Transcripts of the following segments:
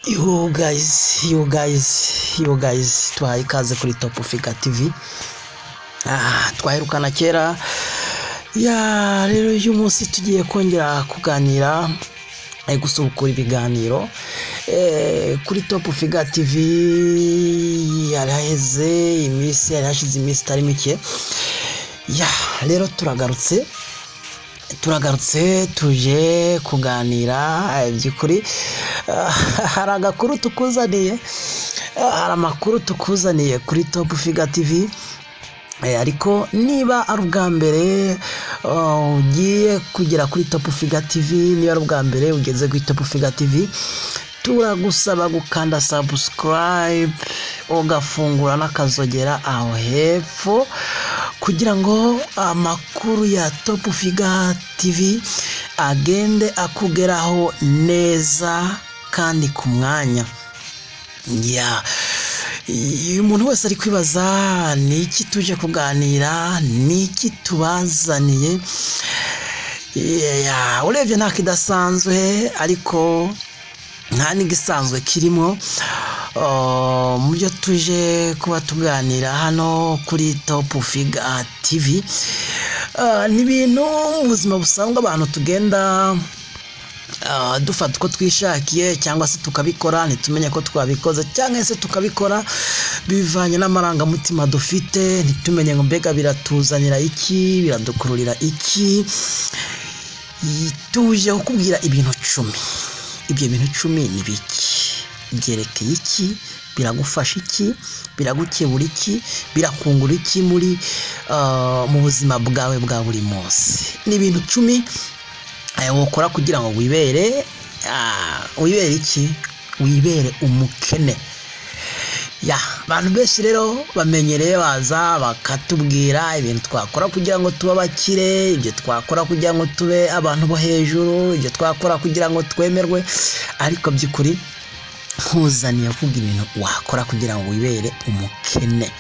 You guys, tuhaye ikaze kuri Top Figure TV. Twaherukana kera. Rero uyu munsi tugiye kongera kuganira gusubukura ibiganiro kuri Top Figure TV. Yaraheze iminsi, yarashize iminsi itari mike. Rero turagarutse tuje kuganira by'ukuri. Hari agakuru tukuzaniye, hari amakuru tukuzaniye kuri Top Figure TV. Ariko niba ari ubwa mbere ugiye kugera kuri Top Figure TV, niba ari ubwa mbere ugeze kuri Top Figure TV, turagusaba gukanda subscribe ugafungura n'akazogera aho hepfo kugira ngo amakuru ya Top Figure TV agende akugeraho neza kandi ku mwanya. Umuntu wese ari kwibaza ni iki tuje kuganira, ni iki tubazaniye. Urebye nta kidasanzwe ariko nta n'igisanzwe kirimo mu byo tuje kuba tuganira hano kuri Top Figure TV. Ni ibintu mu buzima busanzwe abantu tugenda dufata uko twishakiye, cyangwa se tukabikora ntitumenye ko twabikoze, cyangwa se tukabikora bivanye n'amarangamutima dufite, ntitumenye ngo mbega biratuzanira iki, biradukururira iki. Tuje kukubwira ibintu 10. Ibyo bintu 10 ni biki? Byerekeye iki? Biragufasha iki? Biragukebura iki? Birakungura iki muri mu buzima bwawe bwa buri munsi? Ni ibintu 10 wokora kugira ngo wibere iki? Wibere umukene. Abantu benshi rero bamenyereye baza bakatubwira ibintu twakora kugira ngo tube abakire, ibyo twakora kugira ngo tube abantu bo hejuru, ibyo twakora kugira ngo twemerwe. Ariko by'ukuri nkuzaniye kuvuga ibintu wakora kugira ngo wibere umukene.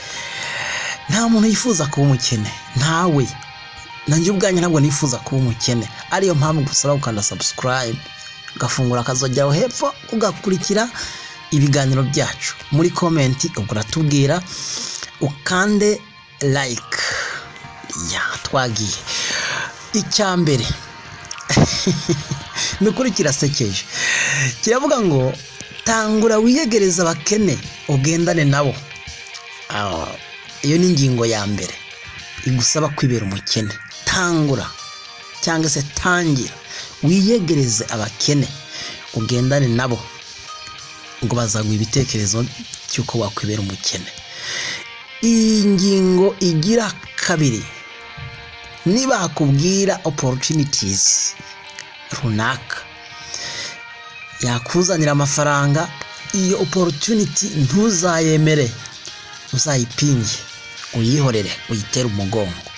Nta muntu yifuza kuba umukene, ntawe. Nanjye ubwanjye ntabwo nifuza kuba umukene. Ariyo mpamvu gusaba gukanda subscribe, ugafungura akazogera aho hepfo, ugakurikira ibiganiro byacu. Muri comment uratubwira, ukande like. Twagiye. Icyambere nukuri kirasekeje, kiravuga ngo tangura wiyegereza abakene ugendane nabo. Iyo ni ingingo ya mbere igusaba kwibera umukene. Tangura cyangwa se tangira wiyegereze abakene ugendane nabo, ngo bazaguha ibitekerezo cy'uko wakwibera umukene. Iyi ngingo igira kabiri, niba hakubwira opportunities runaka yakuzanira amafaranga, iyo opportunity ntuzayemere, uzayipinge, uyihorere, uyitere umugongo.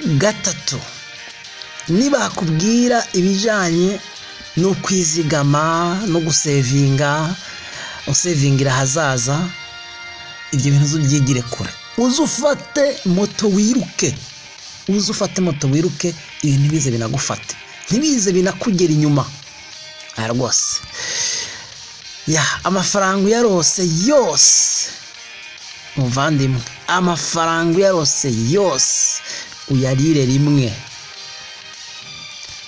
Gatatu, niba hakubwira ibijanye no kwizigama no gusevinga, usevingira hazaza, ibyo bintu ubyigire kure. Uzufate moto wiruke, ibintu bize binagufate, ntibize binakugera inyuma. Rwose amafaranga yarose yose muvandimwe, amafaranga yarose yose uyarire rimwe,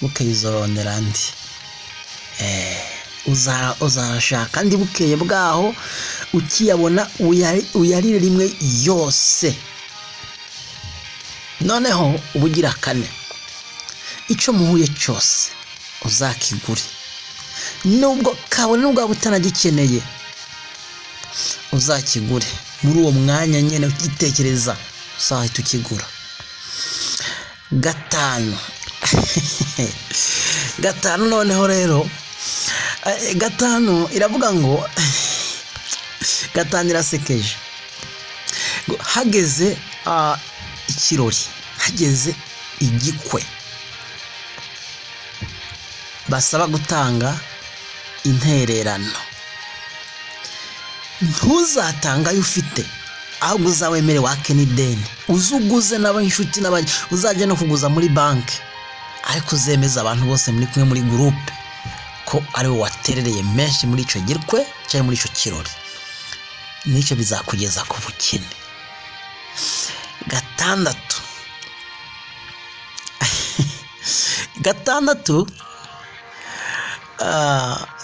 ukayizorondera andi. Uzashaka andi bukeye bwaho, ukiyabona uyarire rimwe yose. Noneho ubugira kane, icyo muhuye cyose uzakigure, nubwo kabone nubwo butanagikeneye uzakigure. Muri uwo mwanya nyine ukitekereza, uzahita ukigura. Gatanu noneho rero, gatanu iravuga ngo gatanu irasekeje. Hageze ikirori, hageze igikwe, basaba gutanga intererano. Ntuzatanga ayo ufite, ahubwo uzawemere wake n'ideni, uzuguze n'ab'inshuti n'abandi, uzajya no kuguza muri banki, ariko uzemeza abantu bose muri kumwe muri groupe ko ari we waterereye menshi muri ico girwe cyangwa muri ico kirori, nicyo bizakugeza ku bukene. Gatandatu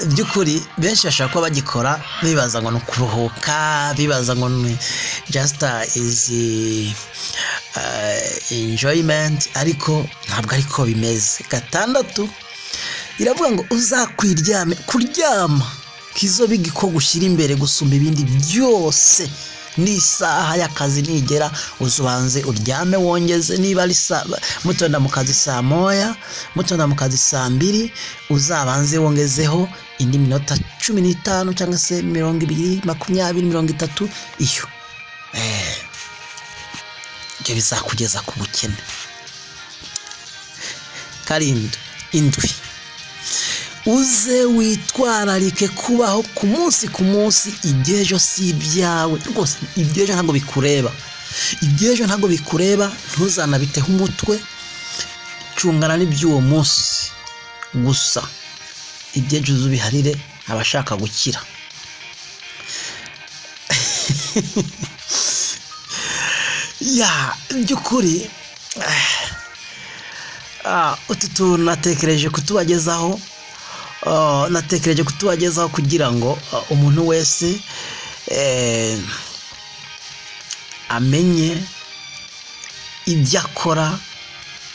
by'ukuri benshi bashaka ko bagikora bibaza ngo no kuruhuka, bibaza ngo just is enjoyment, ariko ntabwo ariko bimeze. Gatandatu iravuga ngo uzakwiryame, kuryama kizobe igiko gushyira imbere gusumba ibindi byose. N'isaha y'akazi nigera uzubanze uryame wongeze, niba ari mutonda mu kazi saa moya, mutonda mu kazi saa 2, uzabanze wongezeho indi minota 15 cyangwa se 20, 20, 30 iyo. Ibyo bizakugeza ku bukene. Indwi, uze witwararike kubaho ku munsi ibyejo si ibyawe rwose. Ibyejo ntabwo bikureba, ibyejo ntabwo bikureba, ntuzanabiteho umutwe, cungana n'iby'uwo munsi gusa. Ibyejo uzubiharire abashaka gukira. By'ukuri utu natekereje kutubagezaho, kugira ngo umuntu wese amenye ibyo akora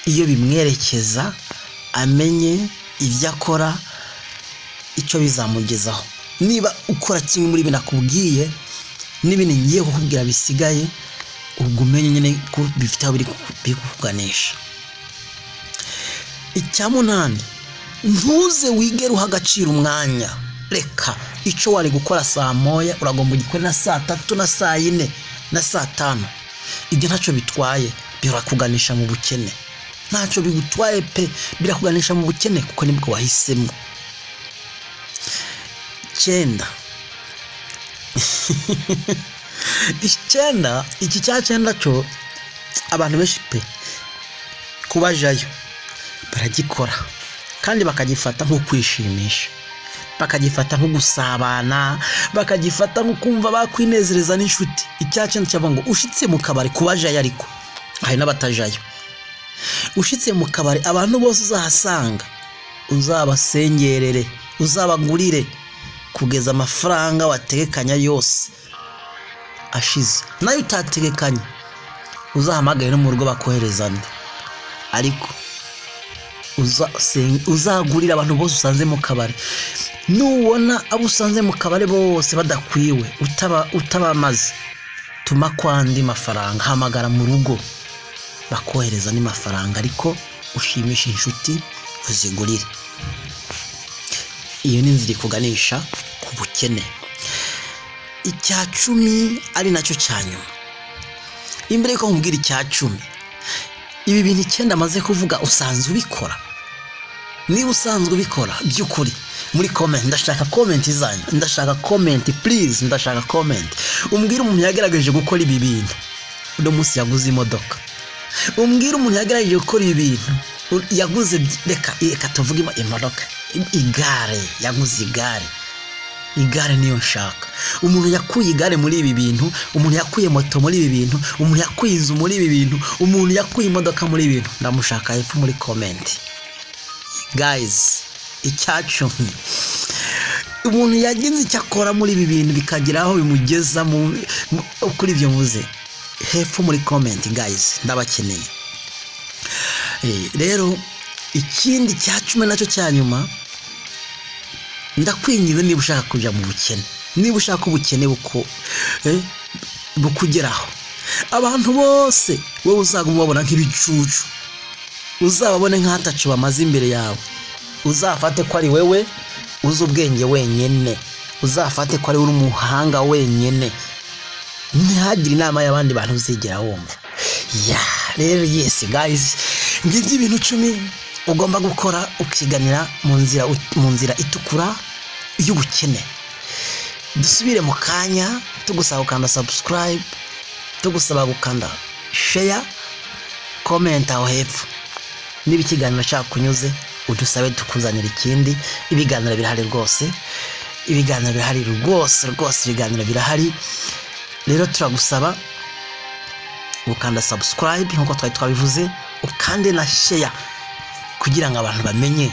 iyo bimwerekeza, amenye ibyo akora icyo bizamugezaho. Niba ukora kimwe muri binakubwiye n'ibindi ngiye kukubwira bisigaye, ubwo umenye nyine ko bifite aho biri kukuganisha. Icya 8, ntuze wigere uha agaciro umwanya. Reka icyo wari gukora saa moya uragomba ugikore na saa 3 na saa 4 na saa 5. Ibyo ntacyo bitwaye, birakuganisha mu bukene. Ntacyo bigutwaye pe, birakuganisha mu bukene kuko nibwo wahisemo. 9, iki cya 9 cyo abantu benshi pe kubajayo baragikora kandi bakagifata nko kwishimisha, bakagifata nko gusabana, bakagifata nko kumva bakwinezereza n'inshuti. Icya 9 cyavuga ngo ushitse mu kabari kubajayo, ariko hari n'abatajayo. Ushitse mu kabari abantu bose uzahasanga, uzabasengerere, uzabagurire kugeza amafaranga wategekanya yose ashize. Nayo utategekanye uzahamagare no mu rugo bakohereza ndi, ariko uzagurira abantu bose usanze mu kabari. Nubona abo usanze mu kabari bose badakwiwe, utabamaze, tuma kwandi mafaranga, hamagara mu rugo bakohereza ni mafaranga, ariko ushimisha inshuti uzigurire. Iyo ni inzira ikuganisha ku bukene. Icya 10 ari nacyo cyanyuma. Imbere yuko nkubwira icya 10, ibi bintu 9 amaze kuvuga usanzwe ubikora. Niba usanzwe ubikora by'ukuri, muri comment ndashaka comment zanyu, ndashaka comment please, ndashaka comment. Umbwira umuntu yagerageje gukora ibi bintu uno munsi yaguze imodoka. Umbwira umuntu yagerageje gukora ibi bintu yaguze, reka tuvuge imodoka, igare, yaguze igare niyo nshaka. Umuntu yakuye igare muri ibi bintu, umuntu yakuye moto muri ibi bintu, umuntu yakuye inzu muri ibi bintu, umuntu yakuye imodoka muri ibi bintu, ndamushaka hepfo muri comment. Guys, icya 10, umuntu yagize icyo akora muri ibi bintu bikagira aho bimugeza kuri ibyo muze, hepfo muri comment guys, ndabakeneye. Rero ikindi cya 10 nacyo cyanyuma, ndakwinyize niba ushaka kuja mu bukene, niba ushaka ubukene bukugeraho, abantu bose wowe uzagumubabona nk'ibicucu, uzababone nk'atacu bamaze imbere yawe, uzafate ko ari wewe uzi ubwenge wenyene, uzafate ko ari uri umuhanga wenyene, ntihagire inama y'abandi bantu uzigera wumva. Rero yes guys, ngibyo ibintu 10 ugomba gukora ukiganira mu nzira itukura y'ubukene. Dusubire mu kanya tugusaba gukanda subscribe, tugusaba gukanda share, comment aho hepfo. Niba ikiganiro cyakunyuze udusabe tukuzanira ikindi. Ibiganiro birahari rwose, ibiganiro birahari rwose, ibiganiro birahari. Rero turagusaba ukanda subscribe nkuko twari twabivuze, ukande na share kugira ngo abantu bamenye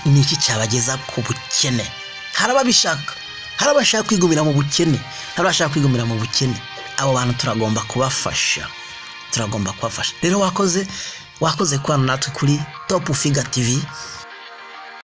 niki cyabageza ku bukene. Harababishaka, harabashaka kwigumira mu bukene, harabashaka kwigumira mu bukene. Abo bantu turagomba kubafasha, turagomba kubafasha. Rero wakoze kubana natwe kuri Top Figure TV.